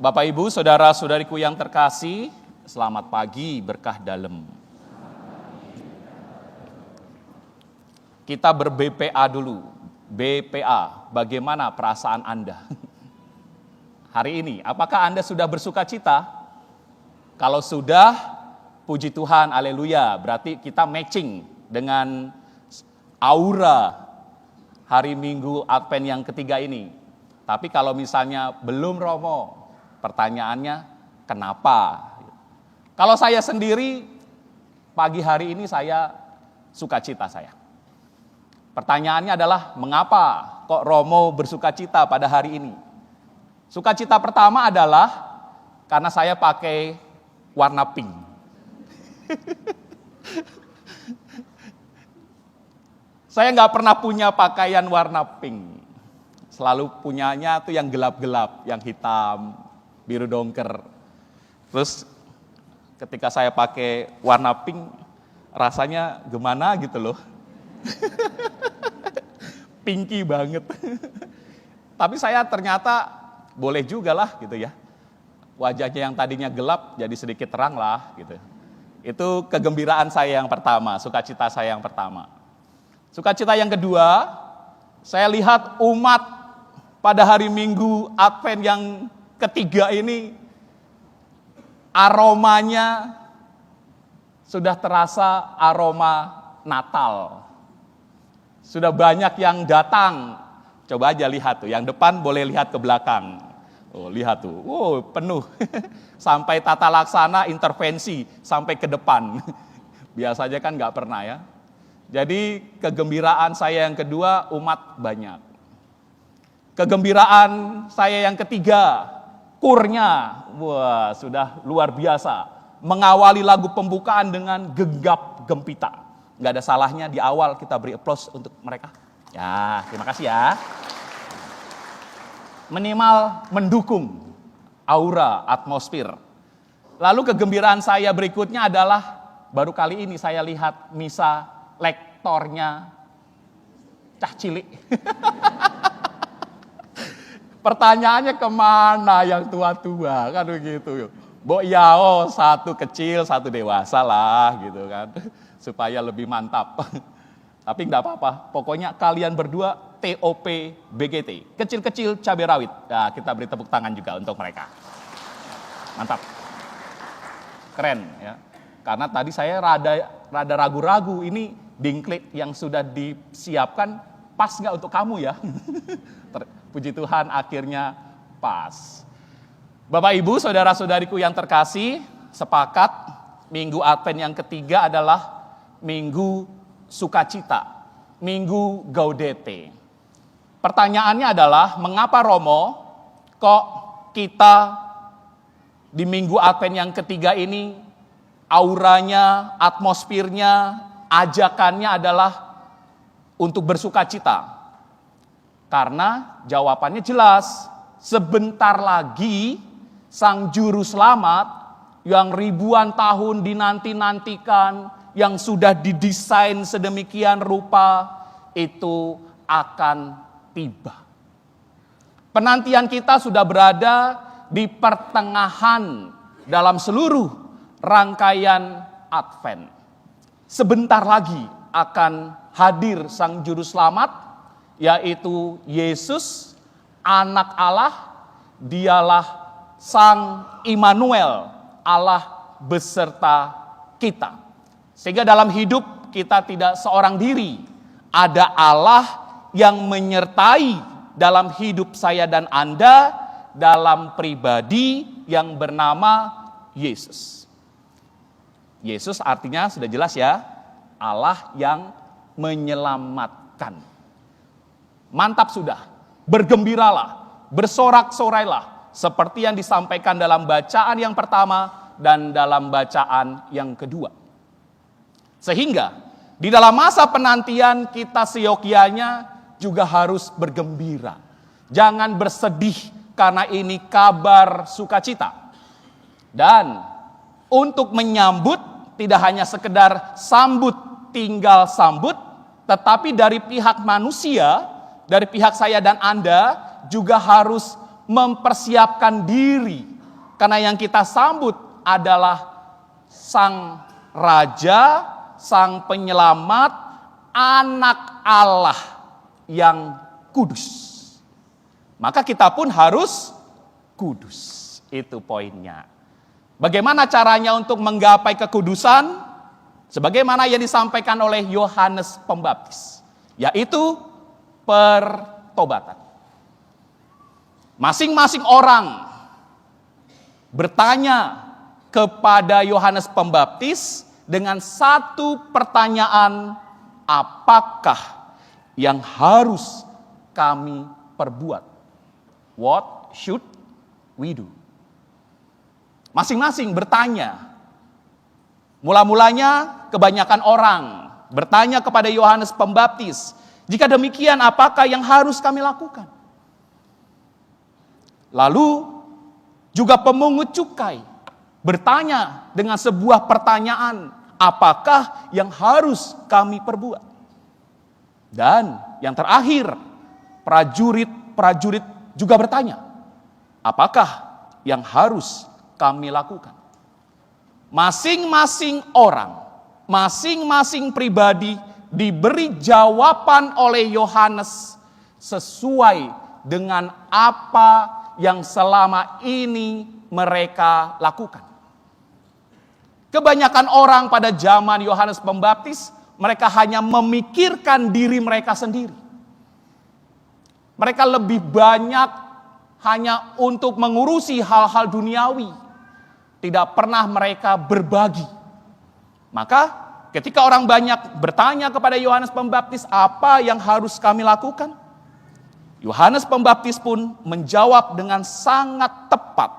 Bapak Ibu, saudara-saudariku yang terkasih, selamat pagi berkah dalam. Kita ber-BPA dulu. BPA, bagaimana perasaan Anda? Hari ini, apakah Anda sudah bersuka cita? Kalau sudah, puji Tuhan, haleluya. Berarti kita matching dengan aura hari Minggu Advent yang ketiga ini. Tapi kalau misalnya belum Romo, pertanyaannya kenapa? Kalau saya sendiri, pagi hari ini saya sukacita saya. Pertanyaannya adalah mengapa kok Romo bersukacita pada hari ini? Sukacita pertama adalah karena saya pakai warna pink. Saya nggak pernah punya pakaian warna pink. Selalu punyanya tuh yang gelap-gelap, yang hitam, biru dongker. Terus ketika saya pakai warna pink, rasanya gimana gitu loh. Pinky banget. Tapi saya ternyata boleh juga lah gitu ya. Wajahnya yang tadinya gelap jadi sedikit terang lah gitu. Itu kegembiraan saya yang pertama, sukacita saya yang pertama. Sukacita yang kedua, saya lihat umat pada hari Minggu Advent yang ketiga ini aromanya sudah terasa aroma Natal. Sudah banyak yang datang. Coba aja lihat tuh, yang depan boleh lihat ke belakang. Oh, lihat tuh. Oh, penuh. Sampai tata laksana intervensi sampai ke depan. Biasanya kan nggak pernah ya. Jadi kegembiraan saya yang kedua, umat banyak. Kegembiraan saya yang ketiga, kurnya, wah sudah luar biasa. Mengawali lagu pembukaan dengan Genggam Gempita. Nggak ada salahnya di awal kita beri aplaus untuk mereka. Ya, terima kasih ya. Minimal mendukung aura, atmosfer. Lalu kegembiraan saya berikutnya adalah baru kali ini saya lihat misa lektornya cah cilik. Pertanyaannya kemana yang tua-tua kan begitu. Mbok yao satu kecil satu dewasa lah gitu kan. Supaya lebih mantap. Tapi enggak apa-apa, pokoknya kalian berdua TOP BGT. Kecil-kecil cabai rawit. Nah, kita beri tepuk tangan juga untuk mereka. Mantap. Keren ya. Karena tadi saya rada ragu-ragu ini dingklik yang sudah disiapkan pas nggak untuk kamu ya. Puji Tuhan akhirnya pas. Bapak Ibu, saudara-saudariku yang terkasih, sepakat Minggu Advent yang ketiga adalah Minggu Sukacita, Minggu Gaudete. Pertanyaannya adalah mengapa Romo kok kita di Minggu Advent yang ketiga ini auranya, atmosfernya, ajakannya adalah untuk bersukacita? Karena jawabannya jelas, sebentar lagi Sang Juru Selamat yang ribuan tahun dinanti-nantikan, yang sudah didesain sedemikian rupa, itu akan tiba. Penantian kita sudah berada di pertengahan dalam seluruh rangkaian Advent. Sebentar lagi akan hadir Sang Juru Selamat, yaitu Yesus, Anak Allah, dialah Sang Immanuel, Allah beserta kita. Sehingga dalam hidup kita tidak seorang diri, ada Allah yang menyertai dalam hidup saya dan Anda dalam pribadi yang bernama Yesus. Yesus artinya sudah jelas ya, Allah yang menyelamatkan. Mantap sudah, bergembiralah, bersorak-sorailah, seperti yang disampaikan dalam bacaan yang pertama dan dalam bacaan yang kedua. Sehingga di dalam masa penantian kita seyogyanya juga harus bergembira. Jangan bersedih karena ini kabar sukacita. Dan untuk menyambut tidak hanya sekedar sambut tinggal sambut, tetapi dari pihak manusia, dari pihak saya dan Anda juga harus mempersiapkan diri Karena yang kita sambut adalah Sang Raja, Sang Penyelamat, Anak Allah yang kudus. Maka kita pun harus kudus. Itu poinnya. Bagaimana caranya untuk menggapai kekudusan? Sebagaimana yang disampaikan oleh Yohanes Pembaptis, yaitu pertobatan. Masing-masing orang bertanya kepada Yohanes Pembaptis dengan satu pertanyaan, apakah yang harus kami perbuat? What should we do? Masing-masing bertanya. Mula-mulanya kebanyakan orang bertanya kepada Yohanes Pembaptis, jika demikian apakah yang harus kami lakukan? Lalu juga pemungut cukai bertanya dengan sebuah pertanyaan, apakah yang harus kami perbuat? Dan yang terakhir, prajurit juga bertanya, apakah yang harus kami lakukan? Masing-masing orang, masing-masing pribadi diberi jawaban oleh Yohanes sesuai dengan apa yang selama ini mereka lakukan. Kebanyakan orang pada zaman Yohanes Pembaptis, mereka hanya memikirkan diri mereka sendiri. Mereka lebih banyak hanya untuk mengurusi hal-hal duniawi. Tidak pernah mereka berbagi. Maka ketika orang banyak bertanya kepada Yohanes Pembaptis, apa yang harus kami lakukan? Yohanes Pembaptis pun menjawab dengan sangat tepat.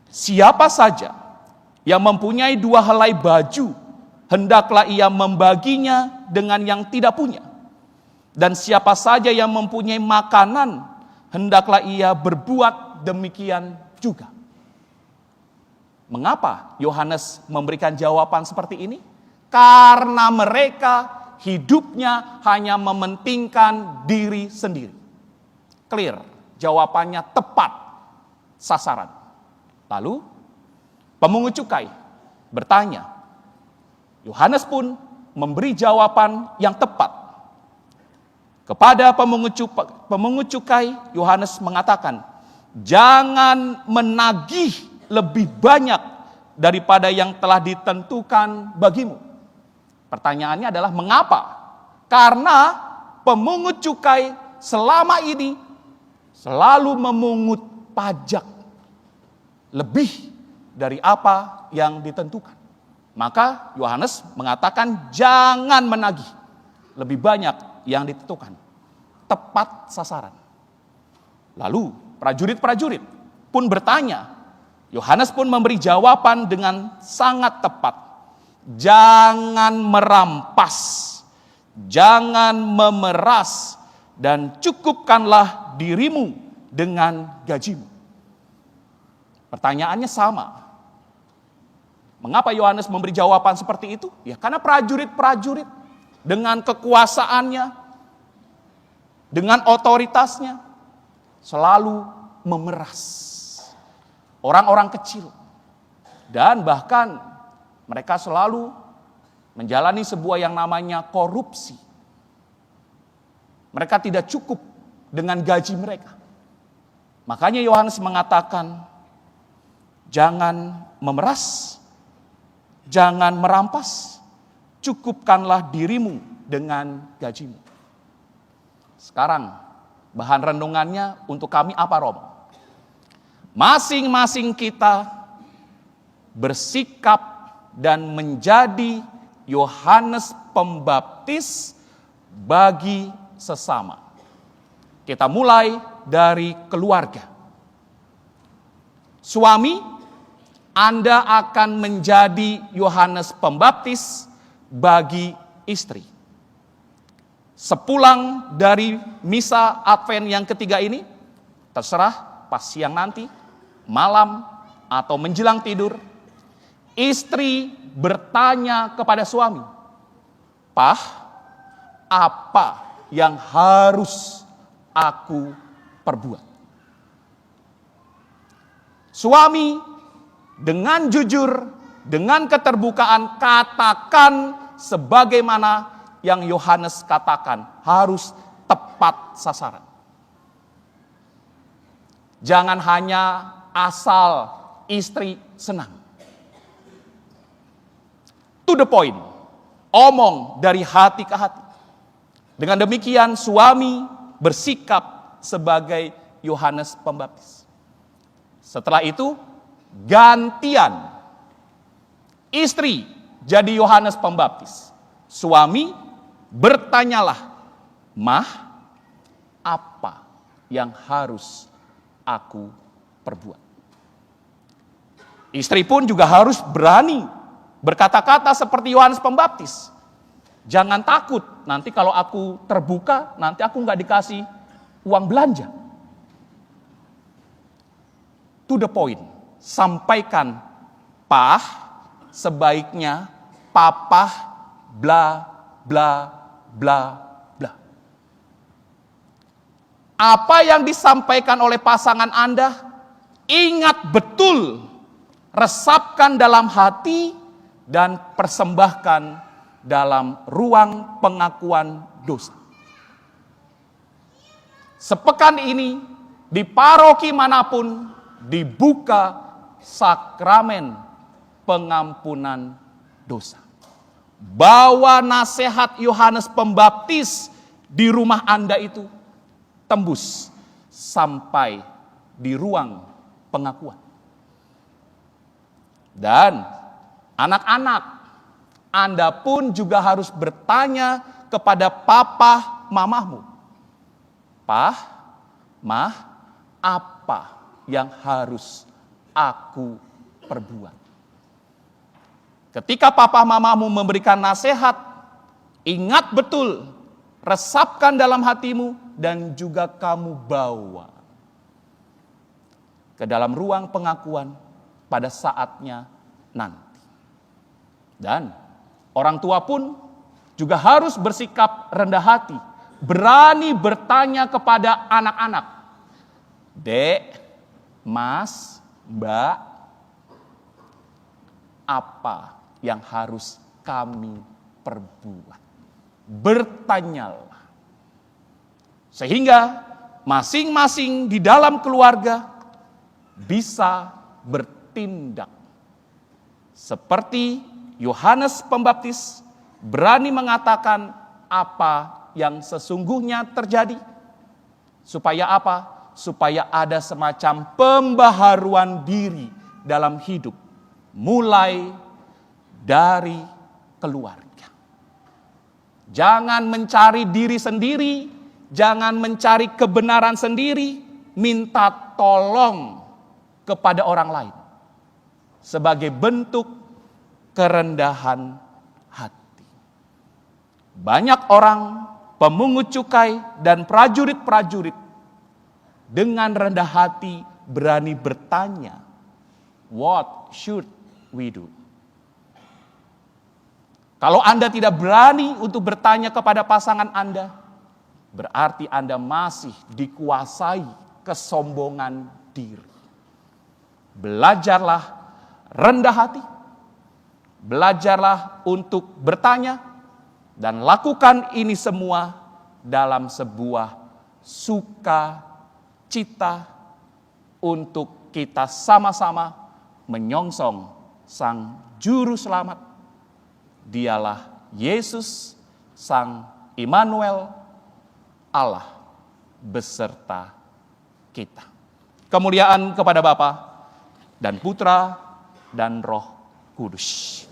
Siapa saja yang mempunyai 2 helai baju, hendaklah ia membaginya dengan yang tidak punya. Dan siapa saja yang mempunyai makanan, hendaklah ia berbuat demikian juga. Mengapa Yohanes memberikan jawaban seperti ini? Karena mereka hidupnya hanya mementingkan diri sendiri. Clear, jawabannya tepat sasaran. Lalu pemungut cukai bertanya. Yohanes pun memberi jawaban yang tepat. Kepada pemungut cukai, Yohanes mengatakan, jangan menagih lebih banyak daripada yang telah ditentukan bagimu. Pertanyaannya adalah mengapa? Karena pemungut cukai selama ini selalu memungut pajak lebih dari apa yang ditentukan. Maka Yohanes mengatakan jangan menagih lebih banyak yang ditentukan. Tepat sasaran. Lalu prajurit-prajurit pun bertanya. Yohanes pun memberi jawaban dengan sangat tepat. Jangan merampas, jangan memeras, dan cukupkanlah dirimu dengan gajimu. Pertanyaannya sama. Mengapa Yohanes memberi jawaban seperti itu? Ya karena prajurit-prajurit dengan kekuasaannya, dengan otoritasnya, selalu memeras orang-orang kecil. Dan bahkan mereka selalu menjalani sebuah yang namanya korupsi. Mereka tidak cukup dengan gaji mereka. Makanya Yohanes mengatakan, jangan memeras, jangan merampas, cukupkanlah dirimu dengan gajimu. Sekarang bahan renungannya untuk kami apa, Romo? Masing-masing kita bersikap dan menjadi Yohanes Pembaptis bagi sesama. Kita mulai dari keluarga. Suami, Anda akan menjadi Yohanes Pembaptis bagi istri. Sepulang dari misa Advent yang ketiga ini, terserah pas siang nanti, malam, atau menjelang tidur, istri bertanya kepada suami, "Pah, apa yang harus aku perbuat?" Suami dengan jujur, dengan keterbukaan katakan sebagaimana yang Yohanes katakan, harus tepat sasaran. Jangan hanya asal istri senang. To the point, omong dari hati ke hati. Dengan demikian suami bersikap sebagai Yohanes Pembaptis. Setelah itu gantian, istri jadi Yohanes Pembaptis. Suami bertanyalah, "Mah, apa yang harus aku perbuat?" Istri pun juga harus berani berkata-kata seperti Yohanes Pembaptis. Jangan takut, nanti kalau aku terbuka, nanti aku nggak dikasih uang belanja. To the point, sampaikan, "Pah, sebaiknya papa bla bla bla bla." Apa yang disampaikan oleh pasangan Anda, ingat betul, resapkan dalam hati dan persembahkan dalam ruang pengakuan dosa. Sepekan ini di paroki manapun dibuka sakramen pengampunan dosa. Bawa nasihat Yohanes Pembaptis di rumah Anda itu tembus sampai di ruang pengakuan. Dan anak-anak, Anda pun juga harus bertanya kepada papa mamahmu. "Pah, mah, apa yang harus aku perbuat?" Ketika papa mamahmu memberikan nasihat, ingat betul, resapkan dalam hatimu dan juga kamu bawa ke dalam ruang pengakuan pada saatnya nanti. Dan orang tua pun juga harus bersikap rendah hati, berani bertanya kepada anak-anak, "Dek, Mas, Mbak, apa yang harus kami perbuat?" Bertanyalah. Sehingga masing-masing di dalam keluarga bisa bertindak seperti Yohanes Pembaptis, berani mengatakan apa yang sesungguhnya terjadi. Supaya apa? Supaya ada semacam pembaharuan diri dalam hidup, mulai dari keluarga. Jangan mencari diri sendiri, jangan mencari kebenaran sendiri, minta tolong kepada orang lain sebagai bentuk kerendahan hati. Banyak orang, pemungut cukai dan prajurit-prajurit dengan rendah hati berani bertanya, "What should we do?" Kalau Anda tidak berani untuk bertanya kepada pasangan Anda, berarti Anda masih dikuasai kesombongan diri. Belajarlah rendah hati. Belajarlah untuk bertanya dan lakukan ini semua dalam sebuah sukacita untuk kita sama-sama menyongsong Sang Juru Selamat. Dialah Yesus, Sang Immanuel, Allah beserta kita. Kemuliaan kepada Bapa dan Putra dan Roh Kudus.